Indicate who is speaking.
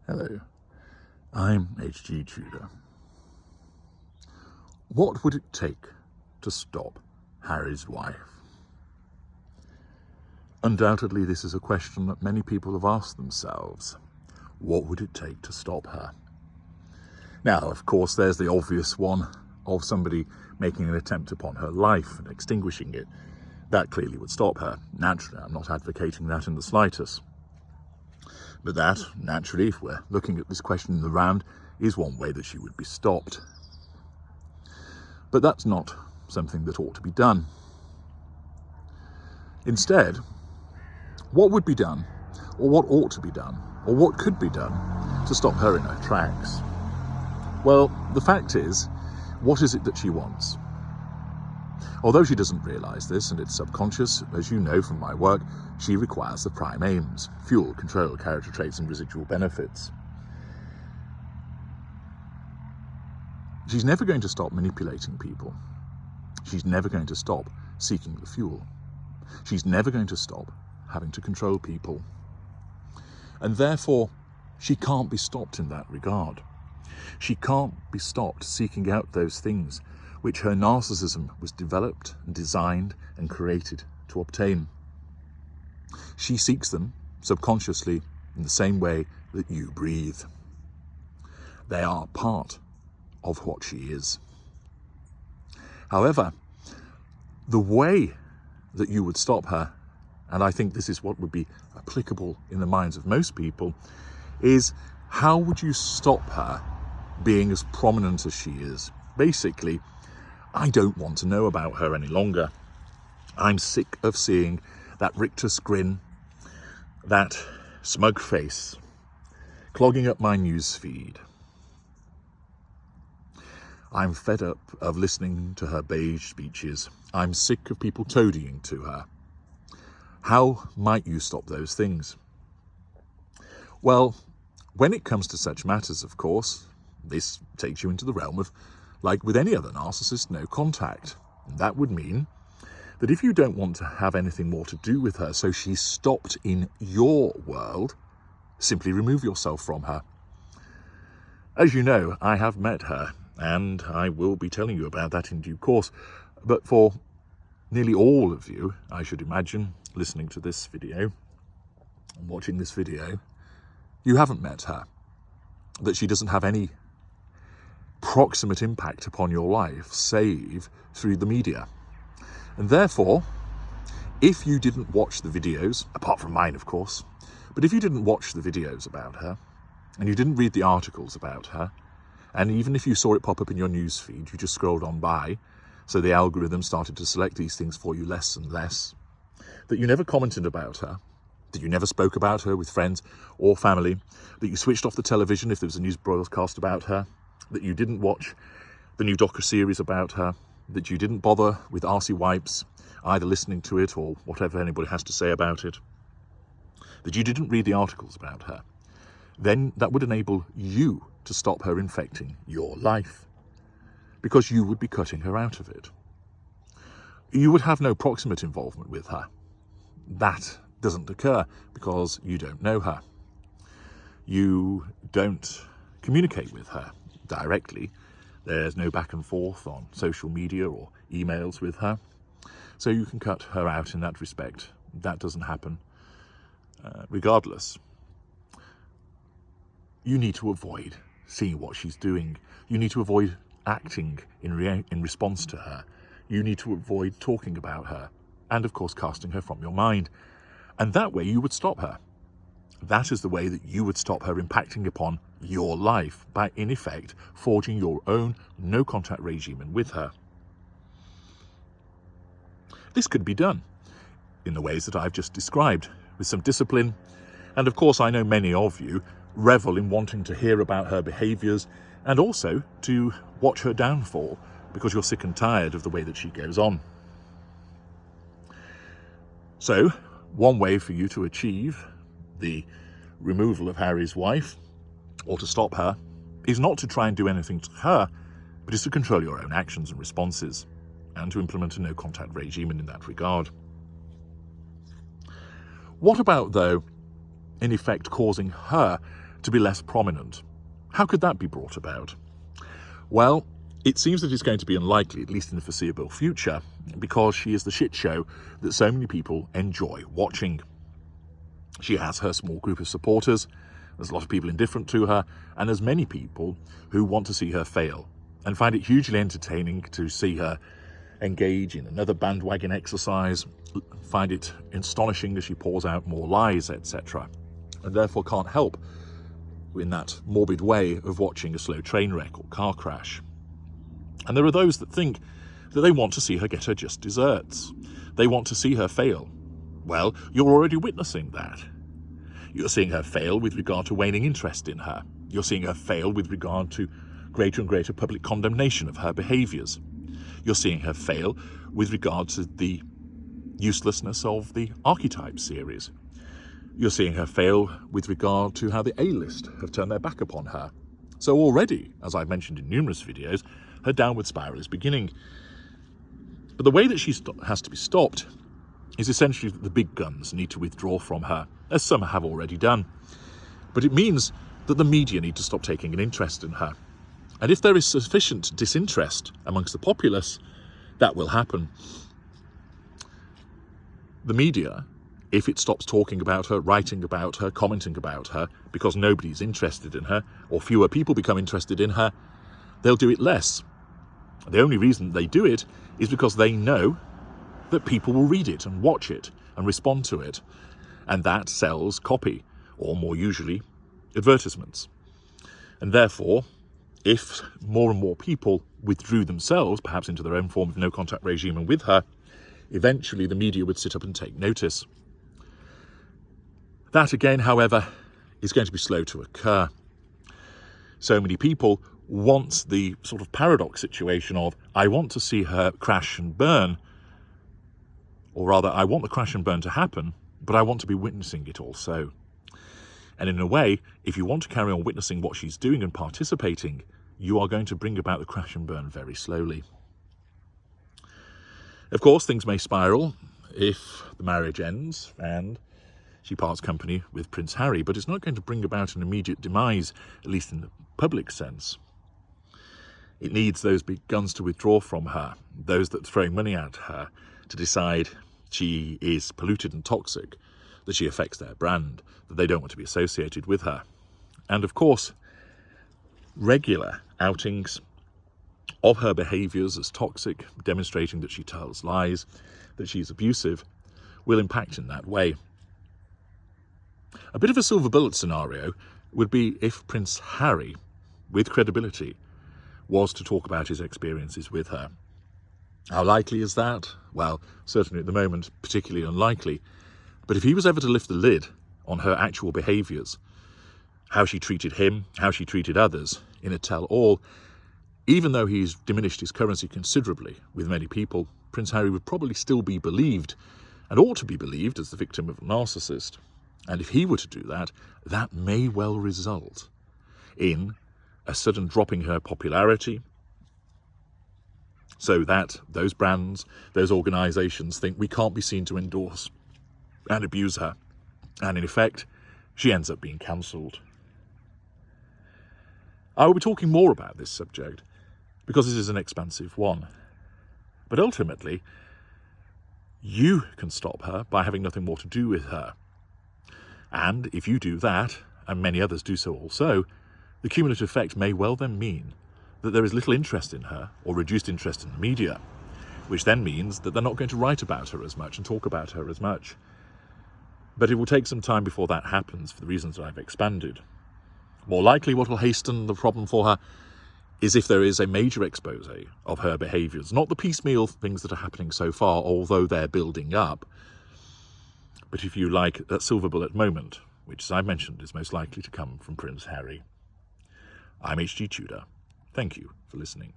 Speaker 1: Hello, I'm H.G. Tudor. What would it take to stop Harry's wife? Undoubtedly, this is a question that many people have asked themselves. What would it take to stop her? Now, of course, there's the obvious one of somebody making an attempt upon her life and extinguishing it. That clearly would stop her. Naturally, I'm not advocating that in the slightest. But that, naturally, if we're looking at this question in the round, is one way that she would be stopped. But that's not something that ought to be done. Instead, what would be done, or what ought to be done, or what could be done to stop her in her tracks? Well, the fact is, what is it that she wants? Although she doesn't realise this, and it's subconscious, as you know from my work, she requires the prime aims: fuel, control, character traits, and residual benefits. She's never going to stop manipulating people. She's never going to stop seeking the fuel. She's never going to stop having to control people. And therefore, she can't be stopped in that regard. She can't be stopped seeking out those things which her narcissism was developed and designed and created to obtain. She seeks them subconsciously in the same way that you breathe. They are part of what she is. However, the way that you would stop her, and I think this is what would be applicable in the minds of most people, is how would you stop her being as prominent as she is? Basically, I don't want to know about her any longer. I'm sick of seeing that rictus grin, that smug face, clogging up my news feed. I'm fed up of listening to her beige speeches. I'm sick of people toadying to her. How might you stop those things? Well, when it comes to such matters, of course, this takes you into the realm of, like with any other narcissist, no contact. And that would mean that if you don't want to have anything more to do with her, so she's stopped in your world, simply remove yourself from her. As you know, I have met her, and I will be telling you about that in due course. But for nearly all of you, I should imagine, listening to this video and watching this video, you haven't met her. That she doesn't have any proximate impact upon your life, save through the media. And therefore, if you didn't watch the videos, apart from mine, of course, but if you didn't watch the videos about her, and you didn't read the articles about her, and even if you saw it pop up in your news feed, you just scrolled on by, so the algorithm started to select these things for you less and less, that you never commented about her, that you never spoke about her with friends or family, that you switched off the television if there was a news broadcast about her, that you didn't watch the new docu-series about her, that you didn't bother with RC Wipes, either listening to it or whatever anybody has to say about it, that you didn't read the articles about her, then that would enable you to stop her infecting your life, because you would be cutting her out of it. You would have no proximate involvement with her. That doesn't occur because you don't know her. You don't communicate with her directly. There's no back and forth on social media or emails with her. So you can cut her out in that respect. That doesn't happen regardless. You need to avoid seeing what she's doing. You need to avoid acting in response to her. You need to avoid talking about her and, of course, casting her from your mind. And that way you would stop her. That is the way that you would stop her impacting upon your life by, in effect, forging your own no-contact regime with her. This could be done in the ways that I've just described, with some discipline. And, of course, I know many of you revel in wanting to hear about her behaviours and also to watch her downfall because you're sick and tired of the way that she goes on. So, one way for you to achieve the removal of Harry's wife, or to stop her, is not to try and do anything to her, but is to control your own actions and responses, and to implement a no-contact regime in that regard. What about, though, in effect causing her to be less prominent. How could that be brought about? Well, it seems that it's going to be unlikely, at least in the foreseeable future, because she is the shit show that so many people enjoy watching. She has her small group of supporters, there's a lot of people indifferent to her, and there's many people who want to see her fail and find it hugely entertaining to see her engage in another bandwagon exercise, find it astonishing as she pours out more lies, etc., and therefore can't help in that morbid way of watching a slow train wreck or car crash. And there are those that think that they want to see her get her just desserts. They want to see her fail. Well, you're already witnessing that. You're seeing her fail with regard to waning interest in her. You're seeing her fail with regard to greater and greater public condemnation of her behaviours. You're seeing her fail with regard to the uselessness of the Archetype series. You're seeing her fail with regard to how the A-list have turned their back upon her. So already, as I've mentioned in numerous videos, her downward spiral is beginning. But the way that she has to be stopped is essentially that the big guns need to withdraw from her, as some have already done. But it means that the media need to stop taking an interest in her. And if there is sufficient disinterest amongst the populace, that will happen. The media, if it stops talking about her, writing about her, commenting about her, because nobody's interested in her, or fewer people become interested in her, they'll do it less. The only reason they do it is because they know that people will read it and watch it and respond to it, and that sells copy, or more usually, advertisements. And therefore, if more and more people withdrew themselves, perhaps into their own form of no-contact regime and with her, eventually the media would sit up and take notice. That again, however, is going to be slow to occur. So many people want the sort of paradox situation of, I want to see her crash and burn, or rather, I want the crash and burn to happen, but I want to be witnessing it also. And in a way, if you want to carry on witnessing what she's doing and participating, you are going to bring about the crash and burn very slowly. Of course, things may spiral if the marriage ends and she parts company with Prince Harry, but it's not going to bring about an immediate demise, at least in the public sense. It needs those big guns to withdraw from her, those that are throwing money at her, to decide she is polluted and toxic, that she affects their brand, that they don't want to be associated with her. And of course, regular outings of her behaviours as toxic, demonstrating that she tells lies, that she's abusive, will impact in that way. A bit of a silver bullet scenario would be if Prince Harry, with credibility, was to talk about his experiences with her. How likely is that? Well, certainly at the moment, particularly unlikely. But if he was ever to lift the lid on her actual behaviours, how she treated him, how she treated others, in a tell-all, even though he's diminished his currency considerably with many people, Prince Harry would probably still be believed, and ought to be believed, as the victim of a narcissist. And if he were to do that, that may well result in a sudden dropping her popularity, so that those brands, those organisations think we can't be seen to endorse and abuse her. And in effect, she ends up being cancelled. I will be talking more about this subject because this is an expansive one. But ultimately, you can stop her by having nothing more to do with her. And if you do that, and many others do so also, the cumulative effect may well then mean that there is little interest in her, or reduced interest in the media, which then means that they're not going to write about her as much and talk about her as much. But it will take some time before that happens, for the reasons that I've expanded. More likely, what will hasten the problem for her is if there is a major expose of her behaviours, not the piecemeal things that are happening so far, although they're building up, but if you like, that silver bullet moment, which, as I mentioned, is most likely to come from Prince Harry. I'm H.G. Tudor. Thank you for listening.